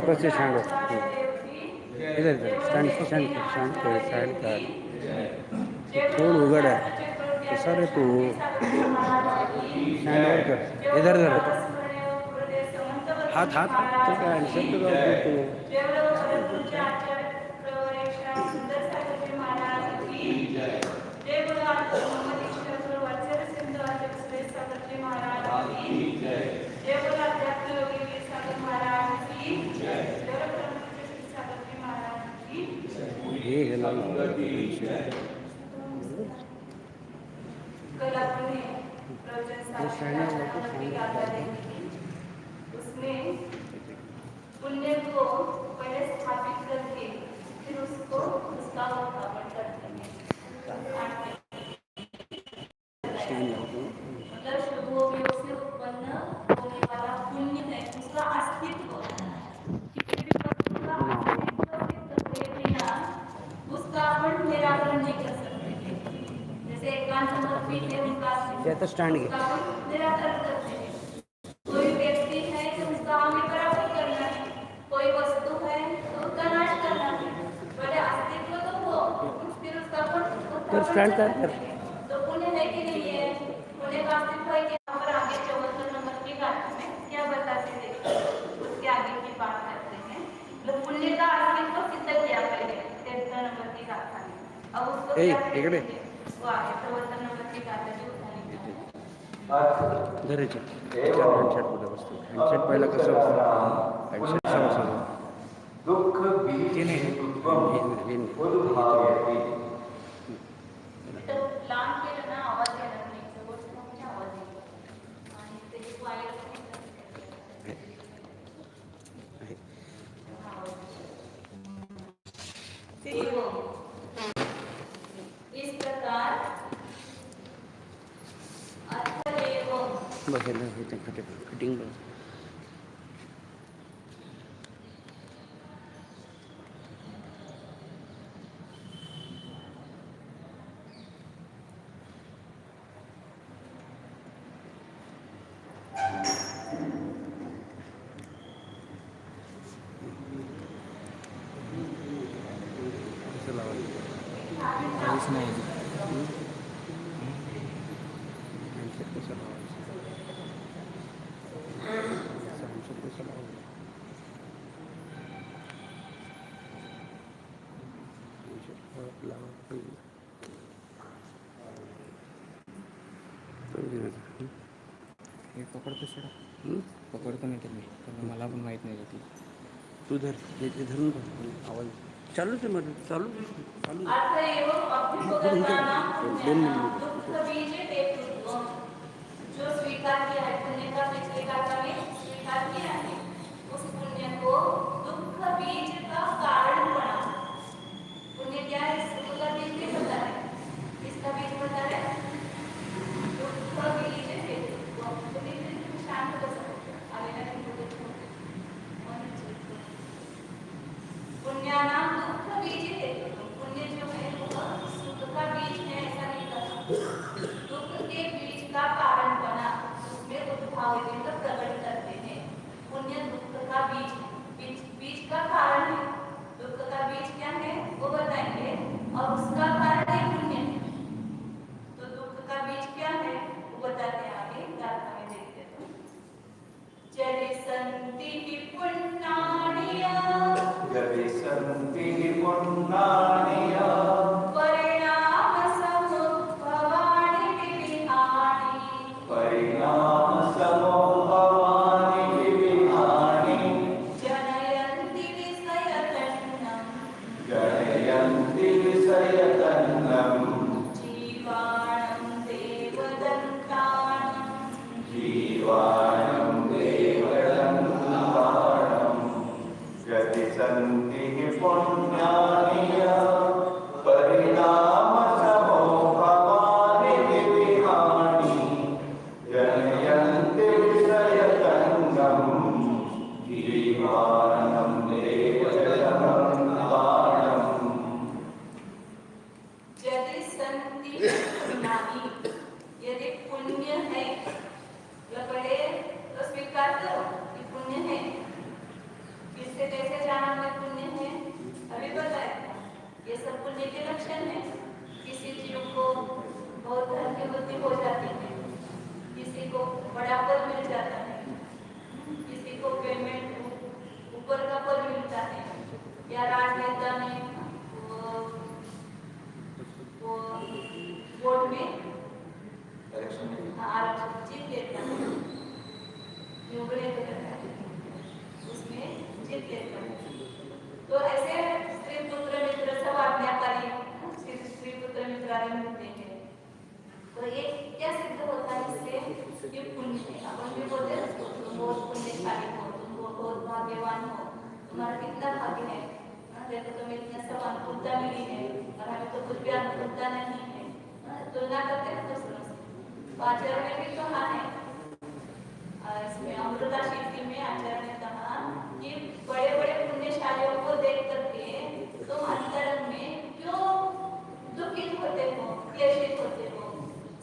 ऊपर से स्टैंड इधर इधर स्टैंड स्टैंड स्टैंड साइड का थोड़ा उगड़ है तो सर तू स्टैंड और कर इधर इधर हाथ हाथ तो क्या आंसर तो तू ये है ना कल अपने प्रवचन उसमें पुण्य को पहले स्थापित करके फिर उसको उसका उत्थापन करते हैं। मतलब शुभोपयोग से उत्पन्न होने वाला पुण्य है उसका अस्तित्व उसका अपन निराकरण नहीं कर सकते। जैसे एकांत समर्पित है उनका निराकरण करते हैं। कोई व्यक्ति है तो उसका हमें पराभव करना है, कोई वस्तु है तो उसका नाश करना है। पहले अस्तित्व तो हो फिर उसका अपन तो पुण्य है कि नहीं है? पुण्य का अस्तित्व है कि पर आगे 74 नंबर की गाथा में क्या बताते थे उसके आगे की बात करते हैं। तो पुण्य का अस्तित्व सिद्ध किया पहले 73 नंबर की गाथा में। अब उसको क्या करेंगे? वो आगे 74 नंबर की गाथा जो धरायचं हँडसेट कुठे बसतो हँडसेट पहिला कसं असतं हँडसेट समजतं दुःख ते नाही लांब केलं ना आवाज येणार नाही जवळ आवाज येतो आणि त्याची वायर इस प्रकार बघायला होते कटिंग बघ काहीच नाही हँडसेट कसं लावायचं हँडसेट कसं लावायचं हँडसेट लावायचं हे पकडतो सोडा पकडतो नाही ते मी मला पण माहीत नाही घेतलं तू धर हे धरून बघ आवाज चालूच आहे मध्ये चालू चालू दोन जो स्वीकार किया है पुण्य का पिछले गाथा में स्वीकार किया है उस पुण्य को दुख बीज का कारण बना। पुण्य क्या है? इसका बीज भी बता है। इसका बीज बता है दुख बीज है। शांत बसा आलेला पुण्यानाम दुख बीज है। पुण्य जो है वो सुख का बीज है ऐसा नहीं कहा। दुख के बीज का कारण बना उसमें उद्भाव प्रकट करते हैं। पुण्य दुख का बीज बीज का कारण है। दुख का बीज क्या है वो बताएंगे और उसका कारण है पुण्य। तो दुख का बीज क्या है वो बताते हैं आगे गाथा में देखते हैं। जलि संति पुण्यानिया परिणाम समुद्भवानि विविहानि जनयन्ति विषयतन्नं जीवाणं देवदन्तानं यदि सन्ति पुण्यानि परिणाम समोभवानि विविहानि जनयन्ति विषयतन्नं जीवानं देवदन्तानं। यदि संति पुण्यानि यदि पुण्य है पहले तो स्वीकार करो कि पुण्य है। किससे सब पुण्य के लक्षण है। किसी जीव को बहुत धन की बुद्धि हो जाती है, किसी को बड़ा पद मिल जाता है, किसी को पेमेंट ऊपर का पद मिलता है, या राजनेता ने वो वोट में आरक्षण जीत लेता है, उसमें जीत लेता है। तो ऐसे स्त्री पुत्र मित्र सब आज्ञाकारी स्त्री पुत्र मित्रारी मिलते हैं। तो ये क्या सिद्ध होता है इससे? ये पुण्य है। अपन भी बोलते हैं तुम बहुत पुण्यशाली हो, तुम बहुत भाग्यवान हो, तुम्हारा कितना भाग्य है, देखो तुम्हें इतना सब अनुकूलता मिली है और हमें तो कुछ भी अनुकूलता नहीं है। तुलना करते हैं दूसरों से। आचार्य ने भी कहा है, इसमें अमृता शीर्षी में आचार्य ने कहा कि बड़े बड़े पुण्यशालियों को देख करके तुम अंतरंग में क्यों दुखित होते हो, क्लेशित होते हो?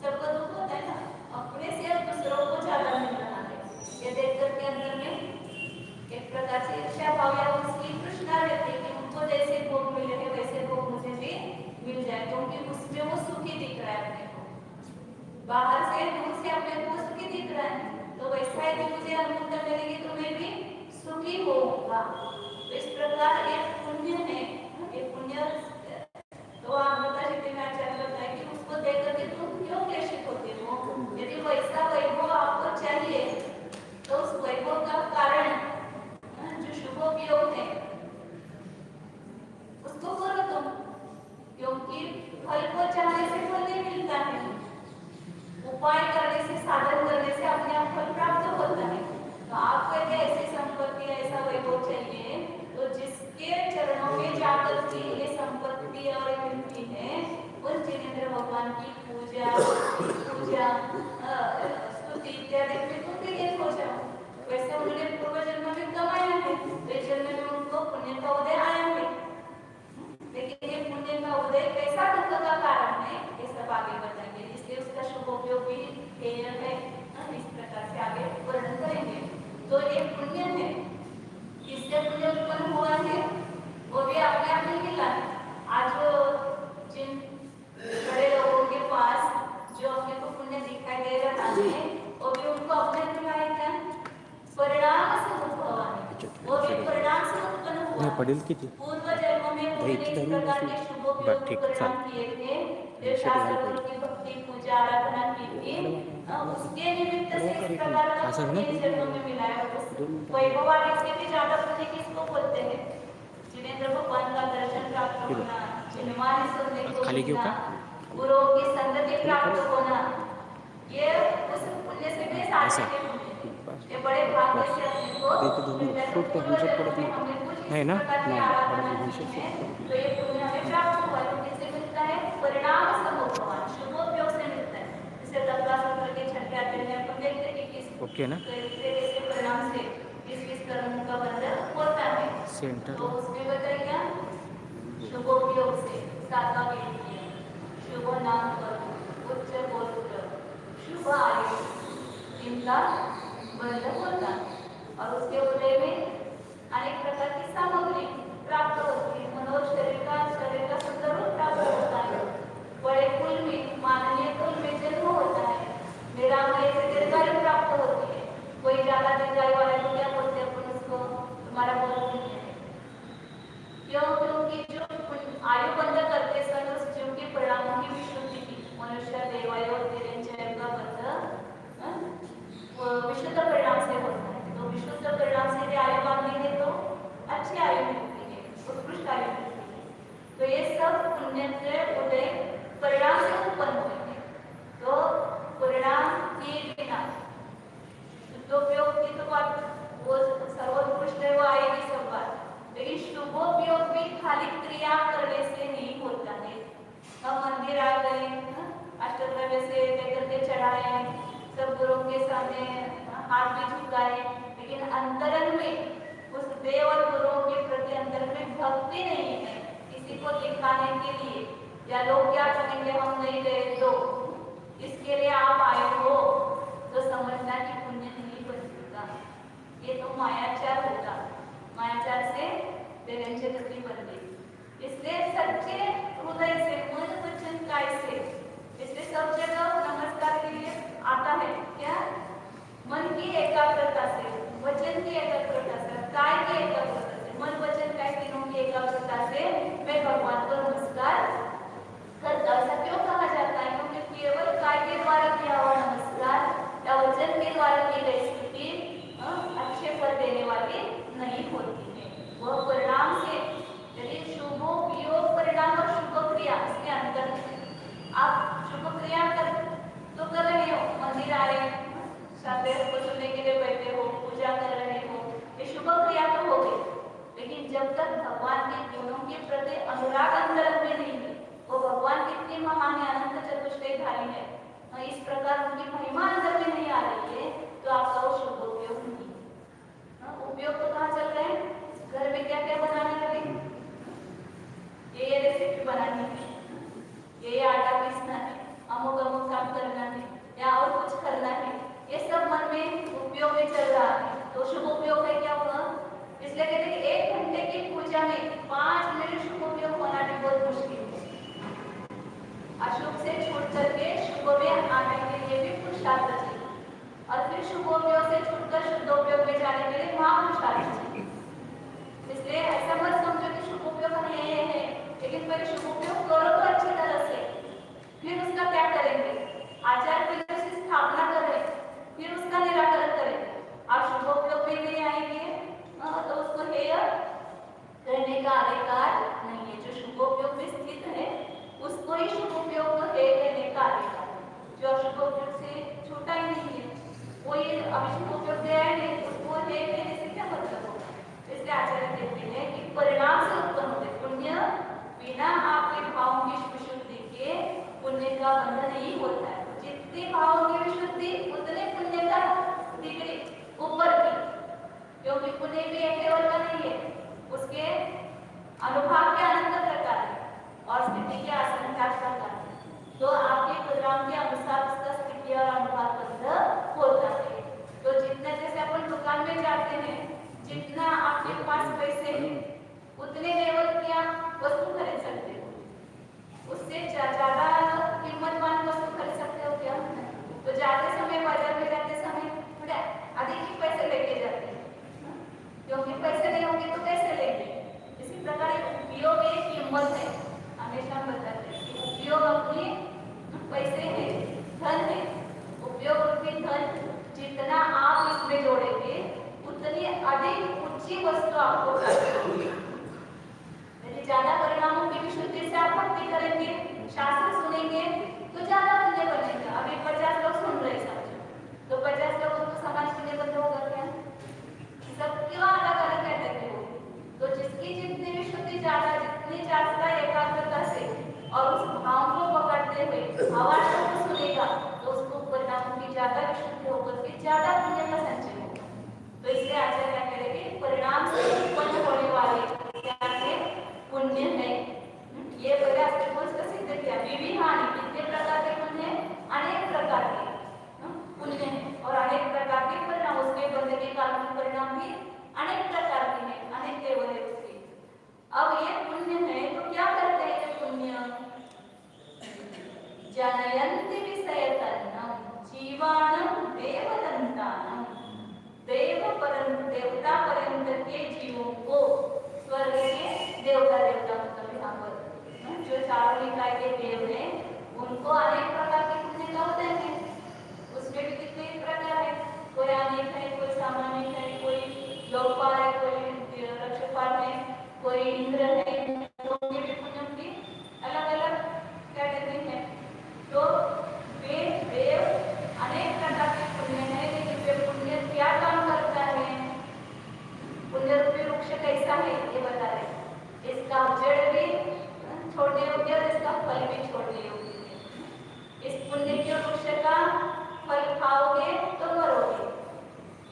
सबको दुख होता है ना, अपने से दूसरों को ज्यादा मिल रहा है, ये देख करके अंदर में एक प्रकार से ईर्ष्या भाव या उसकी तृष्णा रहती है कि उनको जैसे भोग मिले हैं वैसे भोग मुझे भी मिल जाए, क्योंकि उसमें वो सुखी दिख रहा है अपने को, बाहर से दूर से अपने को सुखी दिख रहा है। तो वैसा ही मुझे अनुकूलता मिलेगी तो मैं भी सुखी होऊंगा। तो इस प्रकार एक पुण्य है, एक पुण्य। तो अमृता शीर्षी में आचार्य बताया कि उसको देख करके तुम क्यों क्लेशित होते हो? यदि वैसा वैभव आपको चाहिए तो उस वैभव का कारण जो शुभोपयोग है उसको करो तुम, क्योंकि फल को चाहने से फल नहीं मिलता है, उपाय करने से, साधन करने से अपने आप फल प्राप्त होता है। तो आपको यदि ऐसी संपत्ति, ऐसा वैभव चाहिए तो जिसके चरणों में जाकर के ये संपत्ति और मिलती है उस जिनेंद्र भगवान की पूजा स्तुति इत्यादि में तुम भी एक हो जाओ। वैसे उन्होंने पूर्व जन्म में कमाया है, इस जन्म में उनको पुण्य का उदय आया है, लेकिन ये पुण्य का उदय कैसा दुख का कारण है ये सब आगे बताएंगे, इसलिए उसका शुभ उपयोग भी हेय है। इस प्रकार से आगे वर्णन करेंगे। तो ये पुण्य है, किससे पुण्य उत्पन्न हुआ है वो भी अपने आप नहीं मिला है। आज जिन बड़े लोगों के पास जो अपने को पुण्य दिखाई दे रहा है वो भी उनको अपने मिला है, परिणाम से हुआ है, वो भी परिणाम से उत्पन्न हुआ है। पूर्व जन्म में उन्होंने इस प्रकार के शुभ उपयोग परिणाम किए थे, देव शास्त्र की भक्ति पूजा आराधना की थी, उसके निमित्त से इस प्रकार का पुण्य इस जन्म में मिला है। वैभवान से भी ज्यादा पुण्य किसको बोलते हैं? जिनेंद्र भगवान का दर्शन प्राप्त होना, जिनवानी सुनने को मिलना, गुरुओं की संगति प्राप्त होना, ये उस पुण्य से भी सारे के पुण्य, ये बड़े भाग्य से अपने को है ना, तो ये पुण्य हमें प्राप्त हुआ है। किससे मिलता है? परिणाम समोपमान, शुभोपयोग से मिलता है। इसे दत्ता सूत्र के छठे अध्याय में अपन देखते हैं कि किस ओके ना, कैसे परिणाम से किस कर्म का बंधन होता है। सेंटर तो उसमें बताइए शुभोपयोग से सातवां वेद, शुभ नाम करो, उच्च गोत्र, शुभ आयु, इनका बंधन होता है। और उसके उदय में अनेक प्रकार की सामग्री प्राप्त होती है, मनोज शरीर का सुंदर रूप प्राप्त होता है, बड़े कुल में माननीय कुल में जन्म होता है, निरामय से दीर्घायु प्राप्त होती है। कोई ज्यादा दीर्घायु वाला तो क्या बोलते हैं अपन उसको, तुम्हारा बहुत पुण्य है। क्यों? क्योंकि जो आयु बंध करते समय उस जीव के परिणामों की विशुद्धि की, मनुष्य देवायु और तिरंजय का बंध विशुद्ध परिणाम से होता है। तो विशुद्ध परिणाम से यदि आयु बांधेंगे तो अच्छी आयु मिलती है, उत्कृष्ट आयु मिलती है। तो ये सब पुण्य के उदय परिणाम से उत्पन्न हुए हैं। तो परिणाम के बिना शुद्धोपयोग की तो बात वो सर्वोत्कृष्ट है, वो आएगी सब बात, लेकिन शुभोपयोग भी खाली क्रिया करने से नहीं होता है। हम मंदिर आ गए, अष्टद्रव्य से लेकर के चढ़ाए, सब गुरुओं के सामने हाथ भी झुकाए, लेकिन अंतरंग में उस देव और गुरुओं के प्रति अंतर में भक्ति नहीं है। किसी को दिखाने के लिए या लोग क्या कहेंगे हम नहीं गए तो, इसके लिए आप आए हो तो समझना कि पुण्य नहीं बनेगा, ये तो मायाचार होगा, मायाचार से निरंजन गति बन गई। इसलिए सच्चे ढाली है, इस प्रकार उनकी महिमा अंदर में नहीं आ रही है, तो आपका वो शुभ उपयोग नहीं। उपयोग तो कहाँ चल रहे हैं? घर में क्या क्या बनाने लगे? ये रेसिपी बनानी है, ये आटा पीसना है, अमुक अमुक काम करना है, या और कुछ करना है, ये सब मन में उपयोग में चल रहा है, तो शुभ उपयोग है क्या हुआ? इसलिए कहते हैं 1 घंटे की पूजा में 5 मिनट शुभ उपयोग होना भी बहुत मुश्किल है। अशुभ से छूट करके शुभ में आने के लिए भी पुरुषार्थ चाहिए, और फिर शुभ उपयोग से छूटकर शुद्ध उपयोग में जाने के लिए महापुरुषार्थ चाहिए। इसलिए ऐसा मत समझो कि शुभ उपयोग हम ये है, लेकिन पहले शुभ उपयोग करो तो अच्छी तरह से, फिर उसका क्या करेंगे? आचार की स्थापना करें, फिर उसका निराकरण करें। आप शुभ उपयोग में नहीं आएंगे तो उसको हेय कहने का अधिकार नहीं है। जो शुभ उपयोग में स्थित है उसको ही शुभ उपयोग को हेय कहने का अधिकार है। जो अशुभ उपयोग से छूटा ही नहीं है, वो ये अशुभ उपयोग गया है, उसको हेय कहने से क्या मतलब होगा? इसलिए आचार्य कहते हैं कि परिणाम से उत्पन्न होते पुण्य बिना आपके भावों की विशुद्धि के पुण्य का बंधन नहीं होता है। जितने भावों की विशुद्धि उतने पुण्य का डिग्री ऊपर की, क्योंकि पुण्य भी एक लेवल का नहीं है, उसके अनुभव के अनंत प्रकार है और स्थिति के असंख्यात प्रकार है। तो आपके प्रोग्राम के अनुसार उसका स्थिति और अनुभव बंध होता है। तो जितना जैसे अपन दुकान में जाते हैं, जितना आपके पास पैसे हैं उतने लेवल की आप वस्तु खरीद सकते हो, उससे ज्यादा कीमतवान वस्तु खरीद सकते हो क्या? तो जाते समय बाजार में जाते समय थोड़ा अधिक ही पैसे लेके जाते हैं, क्योंकि पैसे नहीं होंगे तो कैसे लेंगे? इसी प्रकार उपयोग एक कीमत है। हमेशा हम बताते हैं कि उपयोग अपने पैसे है, धन है, उपयोग रूपी धन जितना आप इसमें जोड़ेंगे उतनी अधिक ऊंची वस्तु आपको प्राप्त होगी। यदि ज्यादा परिणामों की विशुद्धि से आप भक्ति करेंगे, शास्त्र सुनेंगे, तो ज्यादा पुण्य बनेगा। अभी 50 लोग सुन रहे समझो, तो 50 लोगों को समाज पुण्य बंद होगा क्या? सब क्यों अलग अलग कहते हो? तो जिसकी जितनी विशुद्धि ज्यादा, जितनी ज्यादा एकाग्रता से और उस भाव को पकड़ते हुए आवाज को सुनेगा, तो उसको परिणामों की ज्यादा विशुद्धि होकर के ज्यादा पुण्य का संचय होगा। तो इसलिए आचार्य क्या करेंगे? परिणाम से उत्पन्न होने वाले क्या है? पुण्य है। ये पहले आपने को सिद्ध किया। विविधानि, कितने प्रकार के पुण्य? अनेक प्रकार के पुण्य है, और अनेक प्रकार के परिणाम, उसके बंधे के कारण परिणाम भी अनेक प्रकार के हैं, अनेक लेवल है उसके। अब ये पुण्य है तो क्या करते हैं ये पुण्य? जनयन्ति विषयतन्नं जीवाणं देवदन्तानं, देवता पर्यंत के जीवों को स्वर्ग के देवता मतलब यहाँ पर जो चारों निकाय के देव हैं उनको अनेक प्रकार के पुण्य का होते हैं। उसमें भी कितने प्रकार है, कोई अनेक है, कोई सामान्य है, कोई लोकपाल है, कोई रक्षपाल है, कोई इंद्र है, तो ये भी पुण्य की अलग अलग कैटेगरी है। तो वे देव अनेक प्रकार के पुण्य है, लेकिन वे पुण्य क्या काम करता है? पुण्य रूपी वृक्ष कैसा है ये बता रहे। इसका जड़ भी छोड़ने योग्य और इसका फल भी छोड़ने योग्य है। इस पुण्य के वृक्ष का फल खाओगे तो मरोगे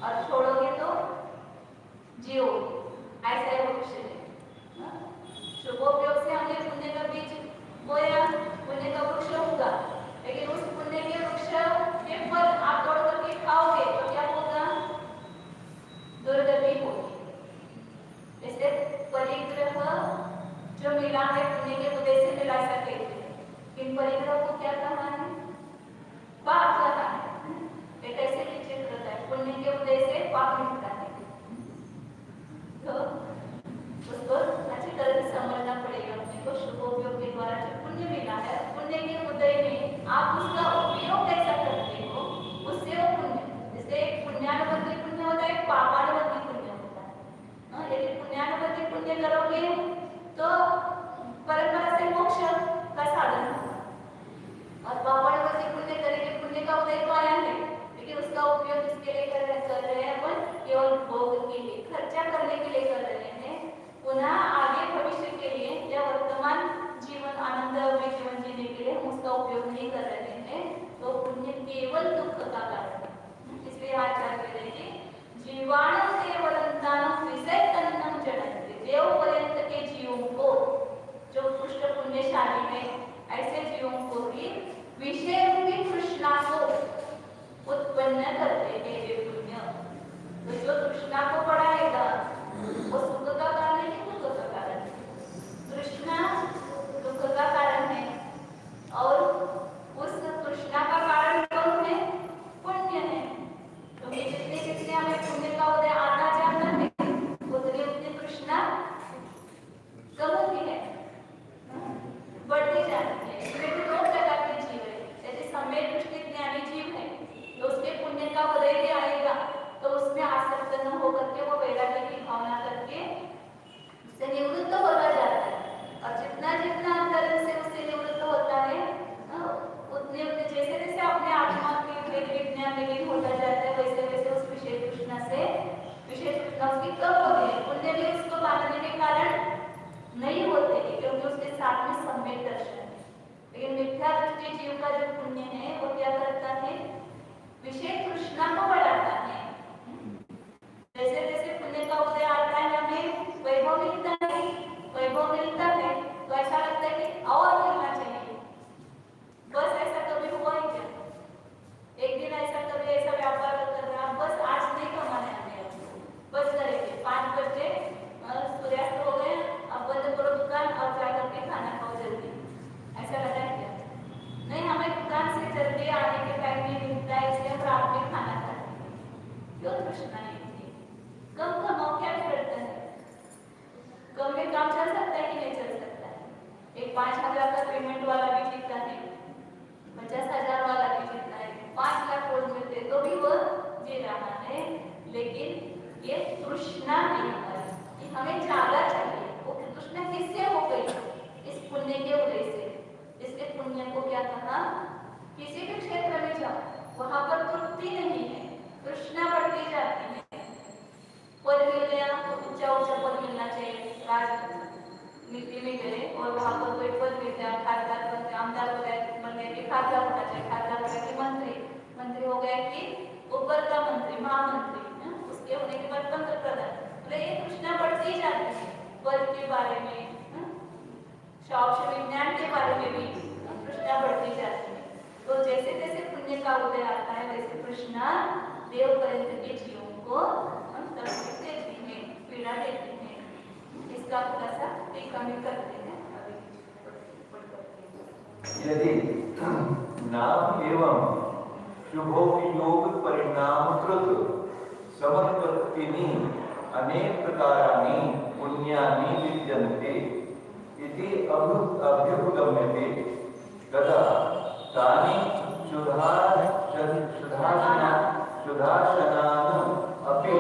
और छोड़ोगे तो जियोगे, ऐसा ही वृक्ष है। शुभोपयोग से हमने पुण्य का बीज बोया, पुण्य का वृक्ष होगा, लेकिन उस पुण्य के वृक्ष के फल आप तोड़ करके खाओगे तो क्या होगा? दुर्गति होगी। जैसे परिग्रह जो मिला है पुण्य के उदय से मिला सके, इन परिग्रह को क्या कहा है? पाप कहा है। एक ऐसे विचित्र होता है, पुण्य के उदय से पाप मिटता है, तो उसको अच्छी तरह से समझना पड़ेगा। अपने को शुभोपयोग के द्वारा जो पुण्य मिला है, पुण्य के उदय में आप उसका उपयोग कैसा करते हो, उससे वो पुण्य। जैसे एक पुण्यानुबंधी पुण्य होता है, पापानुबंधी पुण्य होता है। यदि पुण्यानुबंधी पुण्य करोगे तो परंपरा से मोक्ष का साधन होगा, और पापानुबंधी पुण्य करेंगे, पुण्य का उदय तो आया है, लेकिन उसका उपयोग किसके लिए कर रहे हैं? अपन केवल भोग के लिए, खर्चा करने के लिए कर रहे हैं, पुनः आगे भविष्य के लिए या वर्तमान जीवन आनंद में जीवन जीने के लिए हम उसका उपयोग नहीं कर रहे हैं। पुण्य केवल दुख का कारण है। इसलिए आचार्य कहते हैं कि जीवाणं केवलंतानं विषयतन्नं जडन्ते। देव पर्यंत के जीवों को, जो पुष्ट पुण्यशाली है, ऐसे जीवों को ही विषय रूपी तृष्णा को उत्पन्न करते हैं वे पुण्य। तो जो तृष्णा को बढ़ाएगा वो सुख का कारण है कि दुख का कारण है? तृष्णा दुख का कारण है और उस तृष्णा का कारण कौन है? पुण्य है। तो जितने जितने हमें पुण्य का उदय आता जाता है उतनी उतनी तृष्णा कम होती है, बढ़ती जाती है। इसमें भी दो प्रकार के जीव है। जैसे सम्यक दृष्टि ज्ञानी जीव है तो उसके पुण्य का उदय भी आएगा तो उसमें आसक्त न होकर के वो वैराग्य की भावना करके उससे निवृत्त होता जाता है। और जितना जितना अंतर से उससे निवृत्त होता है उतने उतने जैसे जैसे अपने आत्मा के वेद विज्ञान में लीन होता जाता है वैसे वैसे उस विषय तृष्णा उसकी कम होती है। पुण्य भी उसको बांधने के कारण नहीं होते क्योंकि उसके साथ में सम्यक दर्शन है। लेकिन मिथ्या दृष्टि जीव का जो पुण्य है वो क्या करता है? विषय तृष्णा को बढ़ाता है। जैसे जैसे पुण्य का उदय आता है हमें वैभव मिलता है, वैभव मिलता है तो ऐसा लगता है कि और मिलना चाहिए। बस ऐसा कभी हुआ ही क्या? एक दिन ऐसा कभी ऐसा व्यापार कर रहा, बस आज नहीं कमाने आने, बस करेंगे 5 बजे सूर्यास्त हो गए, अब बंद करो दुकान और जा करके खाना खाओ जल्दी, ऐसा लगा क्या? नहीं, हमें दुकान से जल्दी आने के टाइम नहीं मिलता है इसलिए हम रात में खाना खाते हैं। क्यों तृष्णा नहीं होती? कम कमाओ, क्या बिगड़ता है? कम में काम चल सकता है कि नहीं चल सकता है? एक 5,000 का पेमेंट वाला भी जीता है, 50,000 वाला भी जीता है, 5 लाख रोज मिलते तो भी वो जी रहा है। लेकिन ये तृष्णा नहीं है कि हमें ज्यादा चाहिए। वो तृष्णा किससे हो गई? इस पुण्य के उदय से। इसके पुण्य को क्या कहा? किसी भी क्षेत्र में जाओ वहां पर तृप्ति नहीं है, तृष्णा बढ़ती जाती है। पद मिल गया तो ऊंचा ऊंचा पद मिलना चाहिए, राजनीति में गए और वहां पर कोई पद मिल गया, खासदार बन गया, आमदार बन गया कि खासदार होना चाहिए, खासदार हो गया कि मंत्री हो गया कि ऊपर का मंत्री, महामंत्री, उसके होने के बाद पंच प्रधान। तो ये तृष्णा बढ़ती जाती है। पद के बारे में, शौक्ष विज्ञान के बारे में भी तृष्णा बढ़ती जाती है। तो जैसे जैसे पुण्य का उदय आता है वैसे तृष्णा देव पर्यंत के जीवों को तकलीफ देती है, पीड़ा देती है। इसका खुलासा टीका में करते हैं। यदि नाम एवं शुभोपयोग परिणाम कृत समत्पत्तिनि अनेक प्रकाराणि पुण्यानि विद्यन्ते इति अभ्युपगम्यते तदा तानि शुद्धाशनान् अपि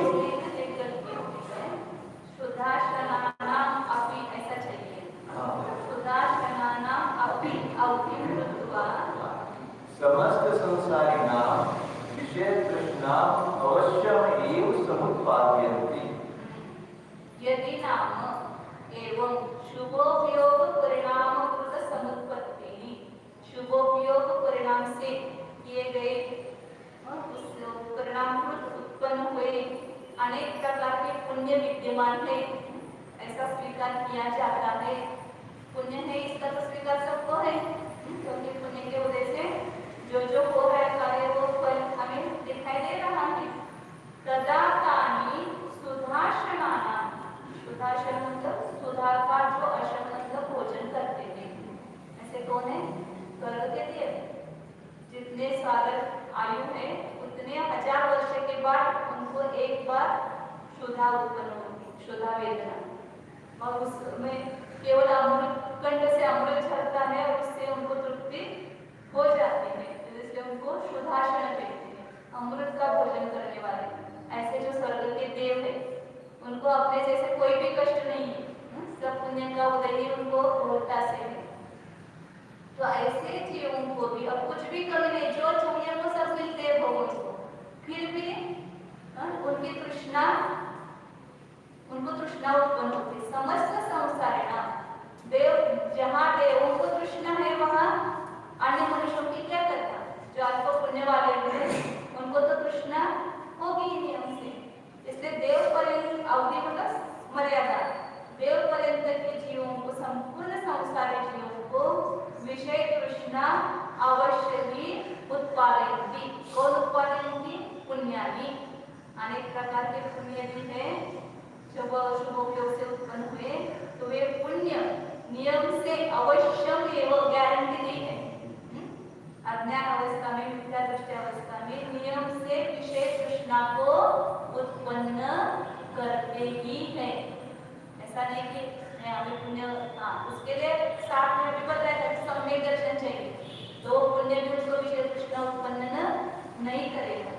शुद्धाशनानाम् अपि ऐसा चाहिए। शुद्धाशनानाम् अपि अवधिं कृत्वा समस्त संसारिणां विषय तृष्णाम् अवश्यमेव समुत्पादयन्ति। यदि नाम एवं शुभोपयोग परिणाम कृत समुत्पत्ति, शुभोपयोग परिणाम से किए गए उस परिणाम उत्पन्न हुए अनेक प्रकार के पुण्य विद्यमान है, ऐसा स्वीकार किया जाता है। पुण्य है इसका तो स्वीकार सबको है, क्योंकि पुण्य के उदय से जो हो रहा है कार्य वो फल हमें दिखाई दे रहा है। तदा तानि सुधाशनानां, सुधाशन मतलब सुधा का जो अशन मतलब भोजन करते हैं, ऐसे कौन है? स्वर्ग के देव। जितने स्वागत आयु है उतने 1000 वर्ष के बाद उनको एक बार शुद्धा उत्पन्न होती, शुद्धा वेदना, और उसमें केवल अमृत, कंठ से अमृत झरता है और उससे उनको तृप्ति हो जाती है, इसलिए उनको शुद्धाशन कहते हैं, अमृत का भोजन करने वाले। ऐसे जो स्वर्ग के देव है उनको अपने जैसे कोई भी कष्ट नहीं है, सब पुण्य का उदय ही उनको होता से है। तो ऐसे जीवों को भी अब कुछ भी कमी नहीं, जो चाहिए वो सब मिलते हैं भगवान को, फिर भी उनकी तृष्णा, उनको तृष्णा उत्पन्न होती। समस्त संसारिणा देव, जहाँ देवों को तृष्णा है वहाँ अन्य मनुष्यों की क्या करता? जो आपको पुण्य कौन उत्पन्न होती? पुण्यानी। अनेक प्रकार के पुण्य भी है शुभ उपयोग से उत्पन्न हुए, तो वे पुण्य नियम से अवश्यम एवं गारंटी नहीं है। अज्ञान अवस्था में, मिथ्या दृष्टि अवस्था में नियम से विषय तृष्णा को उत्पन्न करते ही है। ऐसा नहीं कि हमें पुण्य, उसके लिए साथ में भी बताया था कि सम्यक दर्शन चाहिए, तो पुण्य भी उसको विषय तृष्णा उत्पन्न नहीं करेगा।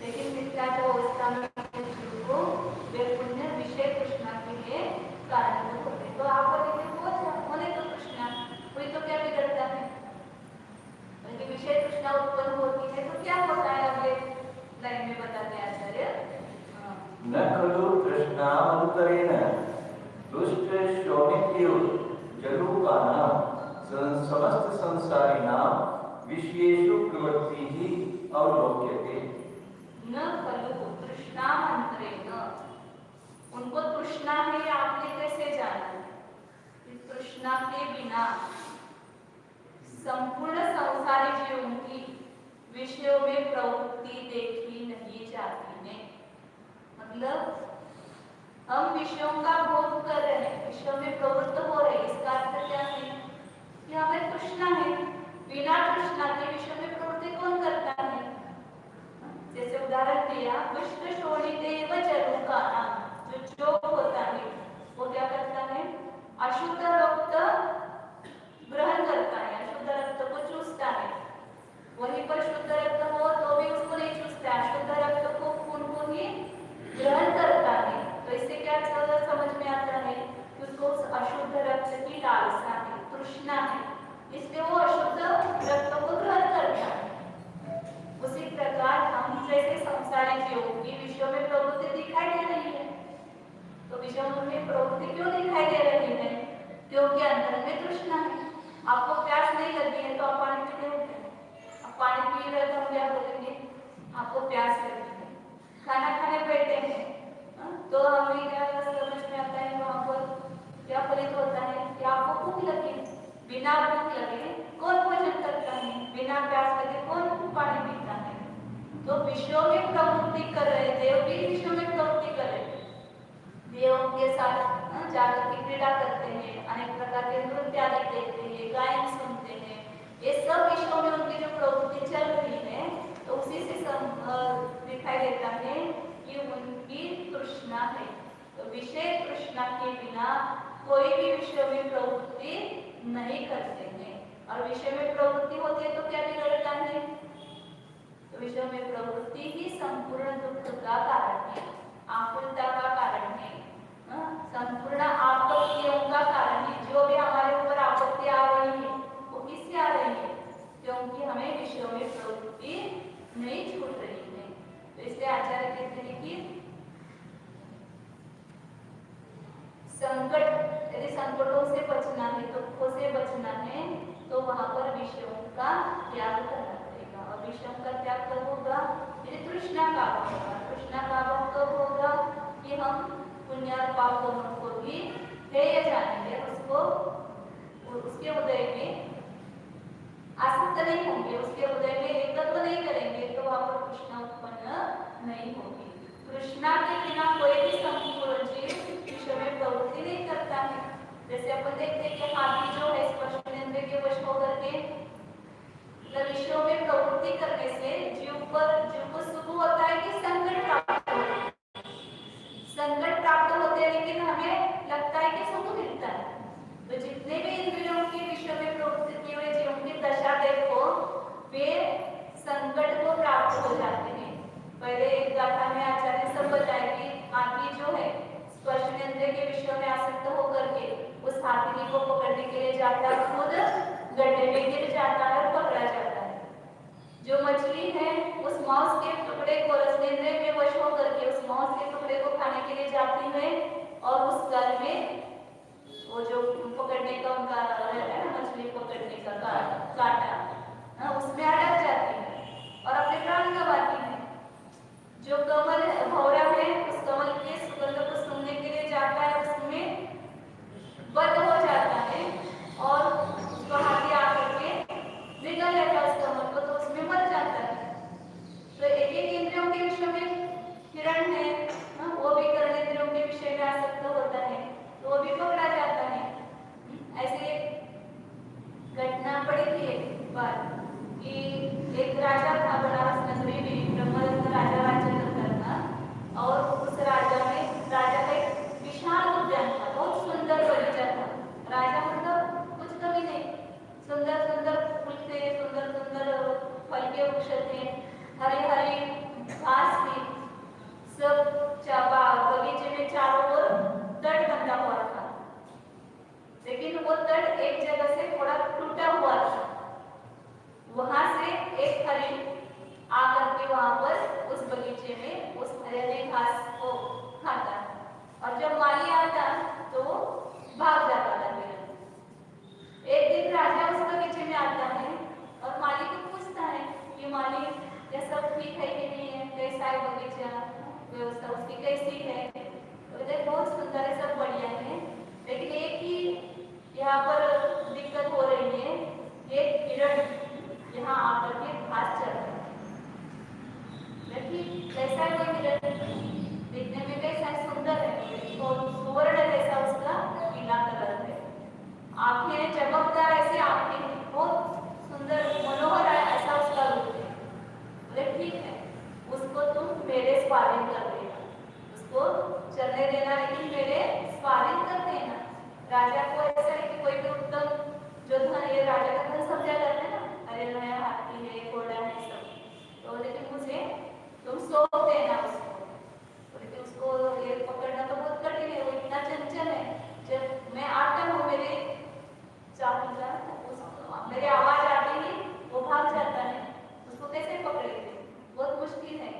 लेकिन मिथ्या जो अवस्था में को वे पुण्य विषय तृष्णा के लिए कारण होते। तो आप होने तो तृष्णा कोई तो क्या बिगड़ता है, बल्कि विषय तृष्णा उत्पन्न होती है तो क्या होता है? अगले लाइन में बताते हैं आचार्य, न खलु तृष्णामन्तरेण दुष्ट शोणित्यो जरूपानां समस्त संसारिणां विषयेषु प्रवृत्तिः अवलोक्यते। न खलु तृष्णामन्तरेण, उनको तृष्णा है, आपने कैसे जाना? तृष्णा के बिना संपूर्ण संसारी जीवों की विषयों में प्रवृत्ति देखी नहीं जाती है। मतलब हम विषयों का भोग कर रहे हैं, विषयों में प्रवृत्त हो रहे, इसका अर्थ क्या है कि हमें तृष्णा है। बिना तृष्णा के विषयों में प्रवृत्ति कौन करता है? जैसे उदाहरण दिया, विष्णु शोणितेव जरूकानां, जो चोक होता है वो क्या करता है? अशुद्ध रक्त ग्रहण करता है, अशुद्ध रक्त को चूसता है। वहीं पर शुद्ध रक्त हो तो भी उसको नहीं चूसता, अशुद्ध रक्त को खून को ही ग्रहण करता है। तो इससे क्या समझ में आता है कि उसको उस अशुद्ध रक्त की लालसा है, तृष्णा है, इसलिए वो अशुद्ध रक्त को ग्रहण करता है। उसी प्रकार हम जैसे संसारी जीवों की विषयों में प्रवृत्ति दिखाई दे रही है, तो विषयों में प्रवृत्ति क्यों दिखाई दे रही है? क्योंकि अंदर में तृष्णा है। आपको प्यास नहीं लगी है तो आप पानी पीते हो क्या? आप पानी पी रहे तो हम क्या बोलेंगे? आपको प्यास लगी है। खाना खाने बैठे हैं तो हमें क्या समझ में आता है, वहां पर क्या फलित होता है कि आपको भूख लगी। बिना भूख लगे कौन भोजन करता है? बिना प्यास लगे कौन पानी पीता है? तो विषयों में प्रवृत्ति कर रहे, देव भी विषयों में प्रवृत्ति कर रहे, देवों के साथ जाकर के क्रीड़ा करते हैं, अनेक प्रकार के नृत्य आदि देखते हैं, गायन सुनते हैं, ये सब विषयों में उनकी जो प्रवृत्ति चल रही है, तो उसी से दिखाई देता है कि उनकी तृष्णा है। तो विषय तृष्णा के बिना कोई भी विषय में प्रवृत्ति नहीं करते हैं, और विषय में प्रवृत्ति होती है तो क्या बिगड़ता है? तो विषय में प्रवृत्ति ही संपूर्ण दुख का कारण है, आकुलता का कारण है, संपूर्ण आपत्तियों का कारण है। जो भी हमारे ऊपर आपत्ति आ रही है वो किससे आ रही है? क्योंकि हमें विषयों में प्रवृत्ति नहीं छूट रही है। तो इसलिए आचार्य कहते हैं कि संकट, यदि संकटों से बचना है, दुखों से बचना है, तो वहां पर विषयों का त्याग करना पड़ेगा। और विषयों का त्याग कब होगा? यदि तृष्णा का अभाव होगा। तृष्णा का अभाव कब होगा? कि हम पुण्य और पाप दोनों को भी हेय जानेंगे, उसको उसके उदय में आसक्त नहीं होंगे, उसके उदय में एकत्व नहीं करेंगे, तो वहां पर तृष्णा उत्पन्न नहीं होगी। तृष्णा के बिना कोई भी संपूर्ण जीव विषय में प्रवृत्ति नहीं करता है। जैसे अपन देखते हैं कि हाथी जो है स्पर्शेंद्रिय के वश होकर के विषयों में प्रवृत्ति करने से जीव को सुख होता है कि संकट प्राप्त होता है? संकट प्राप्त होते हैं, लेकिन हमें लगता है कि सुख मिलता है। तो जितने भी इंद्रियों के विषय में प्रवृत्ति किए हुए जीवों की दशा देखो, वे संकट को प्राप्त हो जाते हैं। पहले एक गाथा में आचार्य सब बताया कि हाथी जो है स्पर्शेंद्रिय के विषयों में आसक्त होकर के उस हाथी को पकड़ने के लिए जाता है, खुद गड्ढे में गिर जाता है और पकड़ा जाता है। जो मछली है उस मांस के टुकड़े को रसनेंद्रिय में वश होकर के उस मांस के टुकड़े को खाने के लिए जाती है, और उस गल में वो जो पकड़ने का उनका रहता है ना, मछली पकड़ने का कांटा, उसमें अटक जाती है और अपने प्राण गंवाती है। जो कमल भौरा है उस कमल के सुगंध को सुनने के लिए जाता है, उसमें बंद हो जाता है और उसको हाथी आकर के निगल लेता है उस कमल को, तो उसमें मर जाता है। ठीक है कि नहीं है, कैसा है बगीचा, व्यवस्था उसकी कैसी है। तो इधर बहुत सुंदर है, सब बढ़िया है, लेकिन एक ही यहाँ पर दिक्कत हो रही है, ये हिरण यहाँ आकर के घास चर रहा है। देखिए कैसा है वो हिरण, देखने में कैसा है, सुंदर है, और सुवर्ण जैसा उसका पीला कलर है, आंखें चमकदार ऐसी आंखें, बहुत सुंदर मनोहर है ऐसा उसका रूप है। बोले ठीक है, उसको तुम मेरे स्पारिंग कर देना, उसको चलने देना, लेकिन मेरे स्पारिंग कर देना। राजा को ऐसा है कि कोई भी उत्तम जो धन, ये राजा का धन समझा जाता है ना, अरे नया हाथी है, घोड़ा है, सब, तो लेकिन मुझे तुम सौंप देना उसको। तो लेकिन उसको ये पकड़ना तो बहुत कठिन है, वो इतना चंचल है, जब मैं आता हूँ मेरे चाहूँगा मेरी आवाज आती ही वो भाग जाता है, उसको कैसे पकड़ेंगे, बहुत मुश्किल है।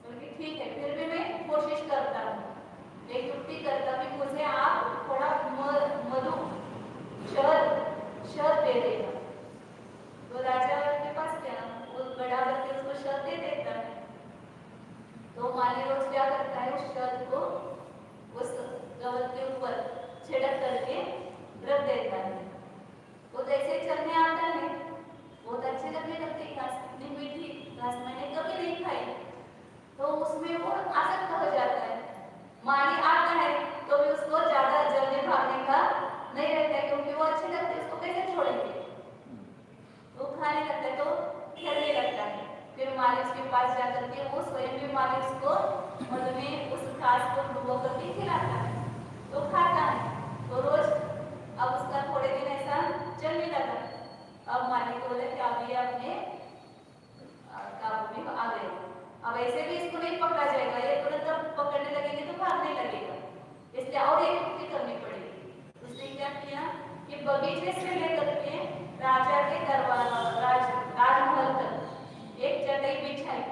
बल्कि ठीक है, फिर भी मैं कोशिश करता हूँ, एक युक्ति करता कि मुझे आप थोड़ा मधु शहद दे देगा। तो राजा के पास क्या, वो बड़ा करके उसको शहद दे देता है। तो माली रोज क्या करता है, उस शहद को उस गवल के ऊपर छिड़क करके रख देता है। वो जैसे चलने आता है, बहुत अच्छे लगने लगती है घास, इतनी मीठी घास मैंने कभी नहीं खाई, तो उसमें वो आसक्त हो जाता है। माली आता है तो भी उसको ज्यादा जल्दी भागने का नहीं रहता है, क्योंकि वो अच्छे लगते हैं, उसको कैसे छोड़ेंगे, वो खाने लगता है तो खेलने लगता है। फिर माली उसके पास जाकर के वो स्वयं भी माली उसको मधु में उस घास को डुबो करके खिलाता है, तो खाता है। तो रोज अब उसका थोड़े दिन ऐसा चलने लगा। अब मालिक बोले कि अब ये अपने काबू में आ गए, अब ऐसे भी इसको नहीं पकड़ा जाएगा, ये तुरंत पकड़ने लगेंगे तो भागने लगेगा, इसलिए और एक युक्ति करनी पड़ेगी। उसने क्या किया कि बगीचे से लेकर के राजा के राजमहल तक एक चटाई बिछाई,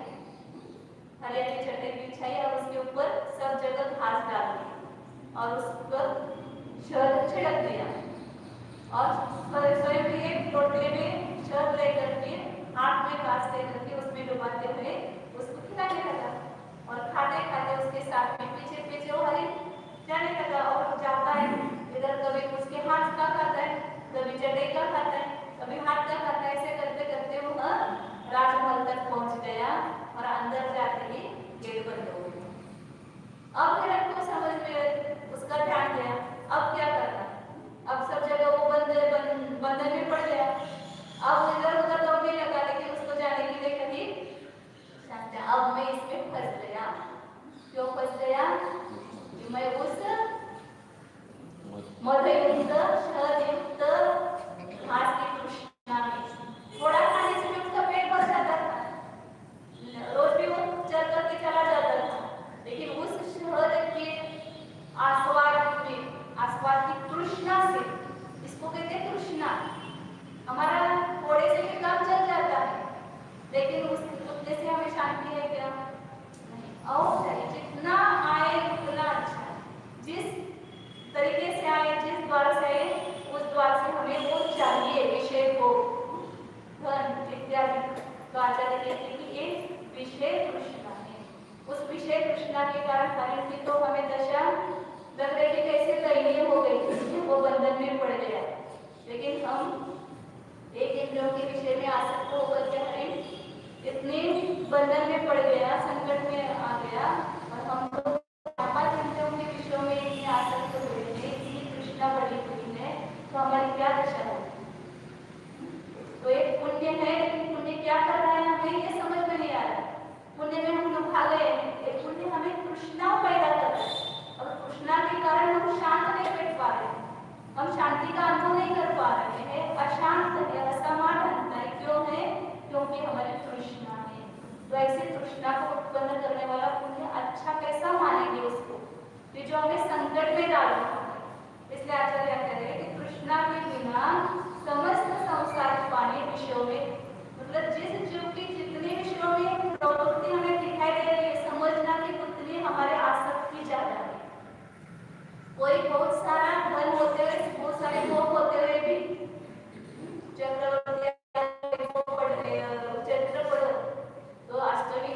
हरियाली चटाई बिछाई, और उसके ऊपर सब जगह घास डाल दी और उस पर शहद छिड़क दिया, और स्वयं भी एक लोटे में शहद लेकर के हाथ में घास लेकर के उसमें डुबाते हुए उसको खिलाने लगा। और खाते खाते उसके साथ में पीछे पीछे वो हरिण जाने लगा, और जाता है इधर, कभी उसके हाथ का खाता है, कभी चटाई का खाता है, कभी हाथ का खाता है, ऐसे करते करते वो राजमहल तक पहुंच गया, और अंदर जाते ही गेट बंद हो गया। अब हिरण को समझ में उसका ध्यान गया, अब क्या करना, अब सब जगह वो बंधन में पड़ गया। अब इधर उधर दौड़ने लगा, लेकिन उसको जाने के लिए कहीं शांति, अब मैं इसमें फंस गया। क्यों फंस गया कि मैं उस मधुयुक्त शहदयुक्त घास की तृष्णा में, थोड़ा खाने से भी उसका पेट भर जाता था, रोज भी वो चल करके चला जाता था, लेकिन उस शहद के आस्वाद की तृष्णा से, इसको कहते हैं तृष्णा, हमारा थोड़े से भी काम चल जाता है, लेकिन उस कुत्ते से हमें शांति है क्या, नहीं, और चाहिए जितना आए उतना अच्छा, जिस तरीके से आए, जिस द्वार से आए, उस द्वार से हमें वो चाहिए विषय को, धन इत्यादि। तो आचार्य कहते हैं कि एक विषय तृष्णा है, उस विषय तृष्णा के कारण हरिण की तो हमें दशा लग रही है कैसे दयनीय हो गई, वो बंधन में पड़ गया। लेकिन हम एक इंद्रियों के विषय में आसक्त होकर के हरिण इतने बंधन में पड़ गया, संकट में आ गया, और हम तो पांच इंद्रियों के विषयों में इतने आसक्त हुए थे, इतनी तृष्णा बढ़ी हुई है, तो हमारी क्या दशा है। तो एक पुण्य है, लेकिन पुण्य क्या कर रहा है हमें ये समझ में नहीं आ रहा। पुण्य में हम लोग भाग गए हैं, एक पुण्य हमें तृष्णा पैदा कर रहा है, और तृष्णा के कारण हम शांत नहीं बैठ पा रहे हैं, हम शांति का अनुभव नहीं कर पा रहे हैं, अशांत है, असमाधान है। क्यों है? क्योंकि हमारी तृष्णा है। तो ऐसे तृष्णा को उत्पन्न करने वाला पुण्य अच्छा कैसा मानेंगे उसको, कि जो हमें संकट में डाल रहा है। इसलिए आचार्य कह रहे हैं कि तृष्णा के बिना समस्त संसार पाने विषयों में, मतलब जिस जीव की जितने विषयों में प्रवृत्ति हमें दिखाई दे रही है, समझना कि उतनी हमारे आसक्ति ज्यादा है। कोई बहुत सारा धन होते हुए, बहुत सारे भोग होते हुए भी चक्रवर्ती चंद्र पढ़ तो अष्टमी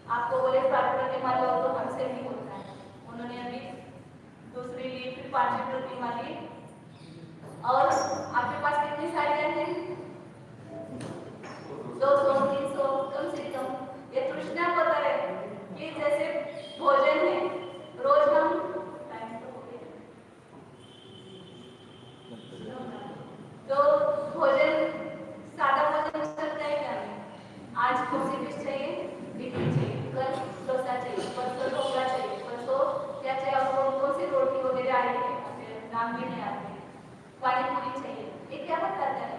आपको बोले प्रतिमा लो तो हमसे नहीं होता है। उन्होंने अभी दूसरी ली, फिर 5वीं प्रतिमा ली। और आपके पास कितनी साड़ियाँ हैं? 200 300 कम से कम। ये तृष्णा पता है कि जैसे भोजन है, रोज हम तो भोजन सादा भोजन चलता है क्या नहीं? आज कौन सी डिश चाहिए? इडली चाहिए, कल डोसा चाहिए, परसों ढोकला चाहिए, परसों क्या चाहिए? आपको कौन सी रोटी वगैरह आई है, नाम भी नहीं आते, पानी पूरी चाहिए। ये क्या बताता है?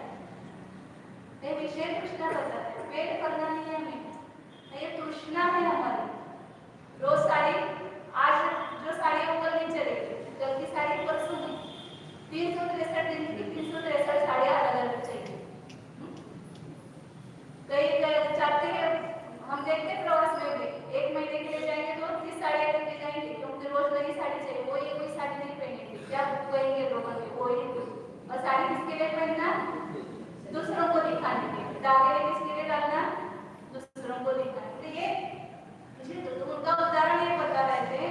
ये विषय तृष्णा बताता है। पेट भरना नहीं है हमें, ये तृष्णा है हमारी। रोज साड़ी, आज जो साड़ी ऊपर नहीं चलेगी, कल की साड़ी परसों नहीं। 363 दिन की 363 साड़ियाँ अलग अलग चाहिए। कई कई चाहते हैं, हम देखते हैं प्रवास में भी 1 महीने के लिए जाएंगे तो 30 साड़ियाँ लेके जाएंगे, क्योंकि रोज नई साड़ी चाहिए। वो ये कोई साड़ी नहीं पहनेंगे, क्या कहेंगे लोगों के वो ही। और साड़ी किसके लिए पहनना? दूसरों को दिखाने के लिए। दागे किसके लिए डालना? दूसरों को दिखाने के लिए। इसलिए तो उनका उदाहरण ये बता रहे थे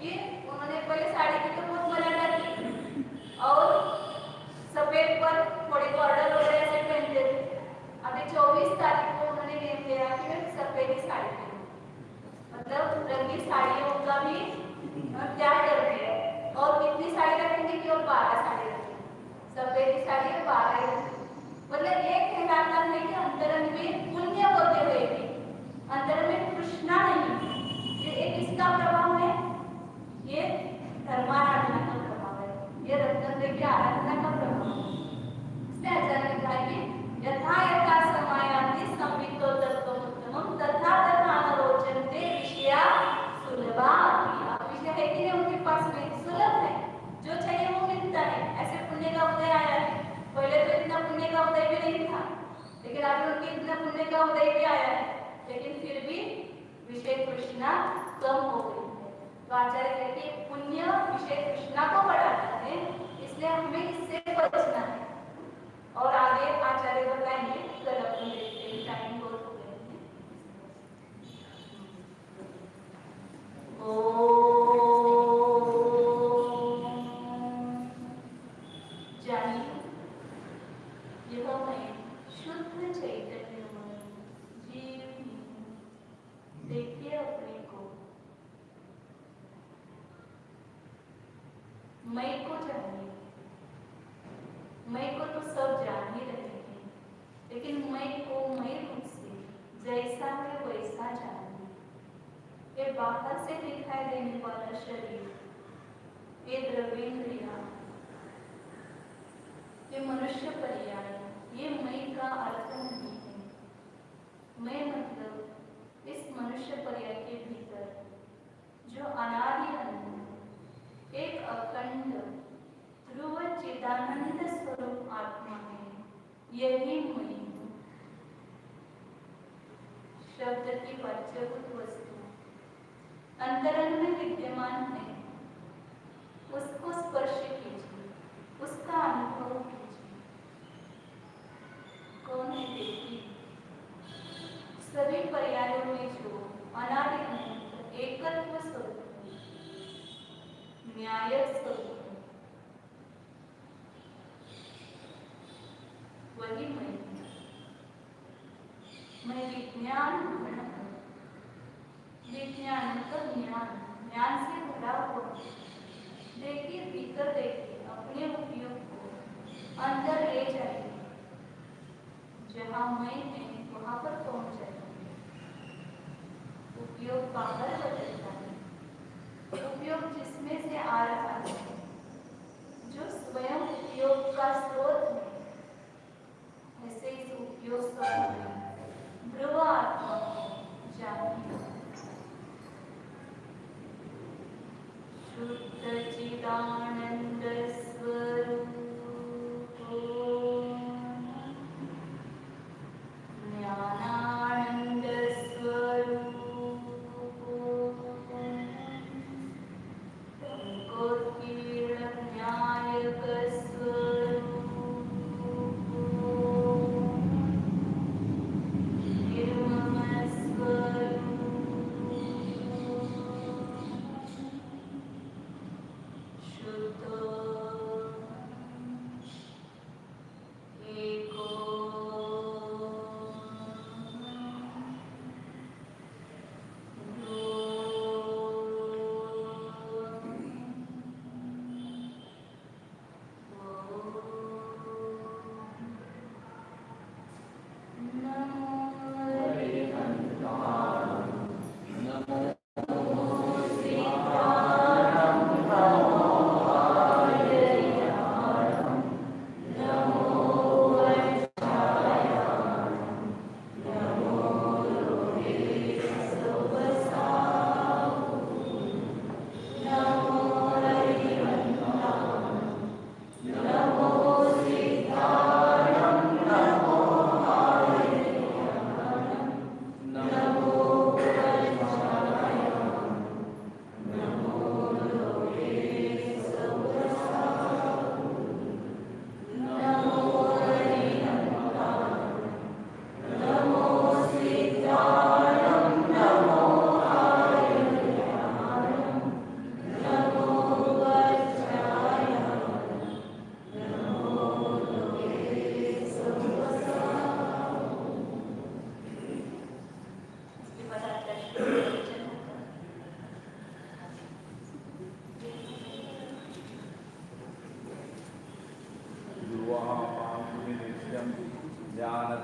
कि उन्होंने पहले साड़ी की तो बहुत मर्यादा की और सफेद पर थोड़ी बॉर्डर वगैरह से पहनते थे। अभी 24 तारीख को उन्होंने नेम लिया कि मैं सफेद ही साड़ी पहनूं, मतलब रंगी साड़ियों का भी त्याग कर दिया। और कितनी साड़ी रखेंगे? केवल 12 साड़ी रखेंगे, सफेद की साड़ी 12 ही रखेंगे। मतलब एक कहलाता है कि अंतरंग में पुण्य होते हुए भी अंतर में तृष्णा नहीं। ये एक इसका प्रभाव है, ये धर्माराधना का प्रभाव है, ये रत्नत्रय की आराधना का प्रभाव है। इसलिए आचार्य ने कहा कि यथा यथा समायाति संवितो तत्त्वमुत्तमं तथा तथा अनरोचन्ते विषया सुलभा। विषय है कि नहीं उनके पास में, सुलभ है, जो चाहिए वो मिलता है। ऐसे पुण्य का उदय आया है। पहले तो इतना पुण्य का उदय भी नहीं था, लेकिन अभी उनके इतना पुण्य का उदय भी आया है, लेकिन फिर भी विषय तृष्णा कम हो गई है। तो आचार्य कहते हैं पुण्य विषय तृष्णा को बढ़ाता है, इसलिए हमें इससे बचना है। और आगे आचार्य बताएंगे, कल अपन देखते हैं, टाइम बहुत हो गया है। जानिए यह मैं शुद्ध चैतन्यमय जीव हूँ। देखिए अपने को, मैं को जानिए। मैं को तो सब जान ही रहे हैं, लेकिन मैं को मैं रूप से जैसा है वैसा जानिए। ये बाहर से दिखाई देने वाला शरीर, ये द्रव्येंद्रिया, ये मनुष्य पर्याय, ये मैं का अर्थ नहीं है। मैं मतलब इस मनुष्य पर्याय के भीतर जो अनादि अनंत एक अखंड ध्रुव चिदानंद स्वरूप आत्मा है, यही मैं हूँ। शब्द की वाच्यभूत वस्तु अंतरंग में विद्यमान है, उसको स्पर्श कीजिए, उसका अनुभव कीजिए। कौन है? देखिए सभी पर्यायों में जो अनादि अनंत एकत्व स्वरूप है, न्याय स्वरूप है, वही मैं हूँ। मैं विज्ञान घन हूँ। विज्ञान का ज्ञान, ज्ञान से भरा हुआ। देखिए भीतर, देखिए अपने उपयोग को अंदर ले जाइए। जहाँ मैं है वहाँ पर पहुँच जाइए। उपयोग बाहर बदलता है, उपयोग जिसमें से आ रहा है, जो स्वयं उपयोग का स्रोत है, ऐसे इस उपयोग स्वरूप ध्रुव आत्मा को जानिए। शुद्ध चिदानंद स्वरूप ज्ञानानंद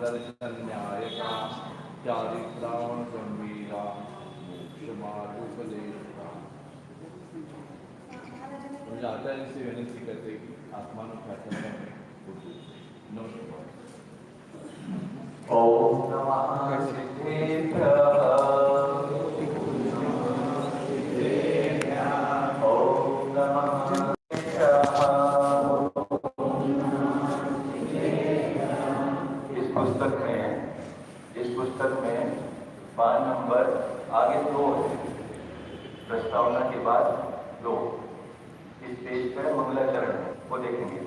दर्शन्यायका चारित्राण गंभीरा मोक्षमार्गोपदेशका। मुझे आचार्य से विनती करते कि आत्मा को प्रार्थना करें। नमस्कार। ओम नमः सिद्धेभ्यः। ओम नमः इस पुस्तक में 5 नंबर आगे 2 है, प्रस्तावना के बाद 2। इस पेज पर मंगलाचरण वो देखेंगे।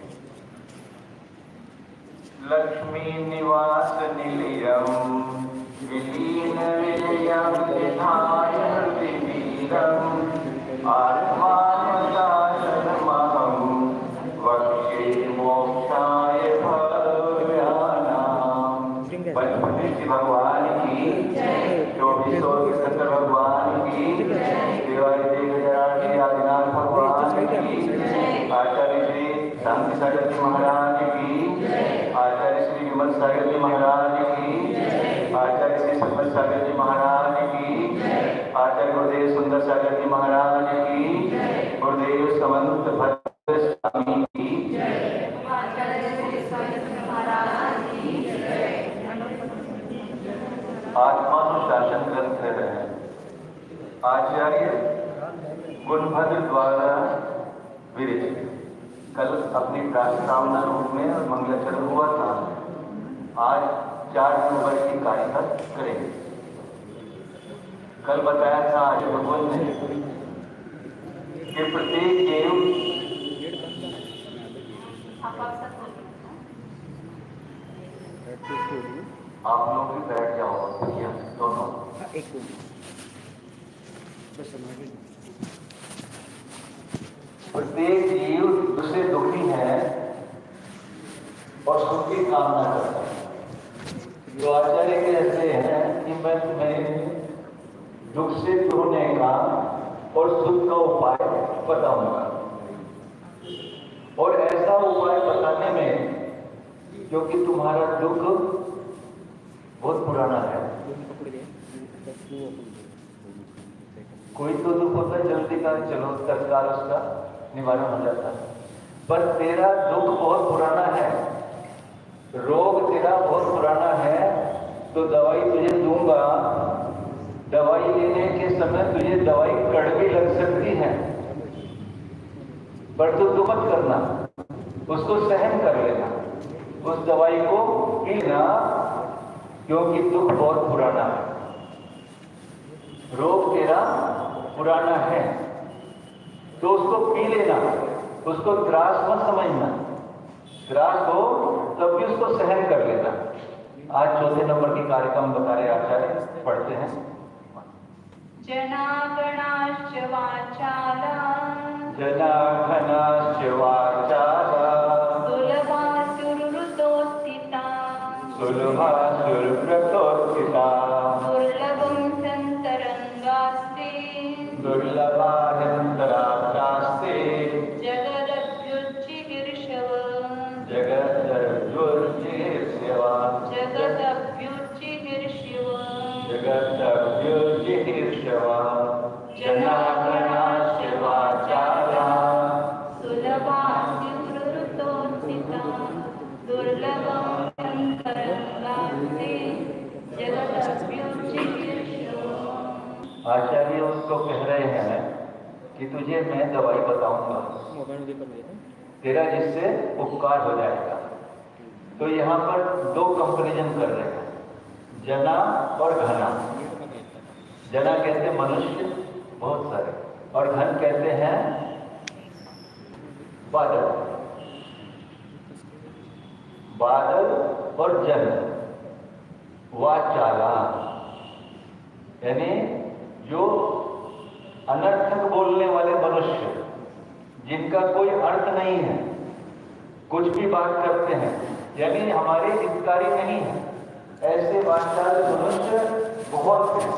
लक्ष्मी निवास निलयम विलीन विलयम विधाय विवीरम आत्मानदाशरमहं वक्ष्ये मोक्षाय भव्यानाम। पशुपति श्री भगवान की, 2400 तीर्थंकर भगवान की, देवादिदेव गजराज आदिनाथ भगवान की, आचार्य श्री शांति सागर जी महाराज की, आचार्य श्री विमल सागर जी महाराज की, आचार्य श्री संपत सागर जी महाराज की, आचार्य गुरुदेव सुंदर सागर जी महाराज की, गुरुदेव समंत भद्र स्वामी की, आत्मानुशासन ग्रंथ है। आचार्य गुणभद्र द्वारा विरचित। कल अपनी प्रास्तावना रूप में और मंगलाचरण हुआ था। आज 4 नंबर की कारिका करेंगे। कल बताया था आज भगवान ने कि प्रत्येक देव आप लोग भी बैठ जाओ भैया दोनों। प्रत्येक जीव दूसरे दुखी है और सुख की कामना करता है। तो आचार्य कहते हैं कि मैं तुम्हें दुख से छूटने का और सुख का उपाय बताऊंगा। और ऐसा उपाय बताने में, क्योंकि तुम्हारा दुख बहुत पुराना है। कोई तो दुख होता है जल्दी का, चलो तत्काल उसका निवारण हो जाता है, पर तेरा दुख बहुत पुराना है, रोग तेरा बहुत पुराना है। तो दवाई तुझे दूंगा, दवाई लेने के समय तुझे दवाई कड़वी लग सकती है, पर तू दुख मत करना, उसको सहन कर लेना, उस दवाई को पीना, क्योंकि दुख बहुत पुराना है, रोग तेरा पुराना है। तो उसको पी लेना, उसको त्रास मत समझना, त्रास हो तब भी उसको सहन कर लेना। आज 4 नंबर की कार्यक्रम बता रहे आचार्य, पढ़ते हैं। जनागणाश्च वाचाला जनाघनाश्च वाचाला सुलभासुरृतोत्थिता सुलभासुरव्रतोत्थिता दुर्लभं सन्तरङ्गास्ते दुर्लभानन्तरास्ते जगदभ्युच्चिकीर्षव जगदभ्युच्चिकीर्षव जगदभ्युच्चिकीर्षव जगदभ्युच्चिकीर्षव जनागणाश्च वाचाला सुलभासुरृतोत्थिता दुर्लभं सन्तरङ्गास्ते जगदभ्युच्चिकीर्षव। आचार्य उसको कह रहे हैं कि तुझे मैं दवाई बताऊंगा तेरा, जिससे उपकार हो जाएगा। तो यहाँ पर 2 कंपैरिजन कर रहे हैं, जना और घना। जना कहते हैं मनुष्य बहुत सारे, और घन कहते हैं बादल। बादल और जन, वाचाला यानी जो अनर्थक बोलने वाले मनुष्य, जिनका कोई अर्थ नहीं है, कुछ भी बात करते हैं, यानी हमारे हितकारी नहीं है, ऐसे वाचाल मनुष्य बहुत हैं।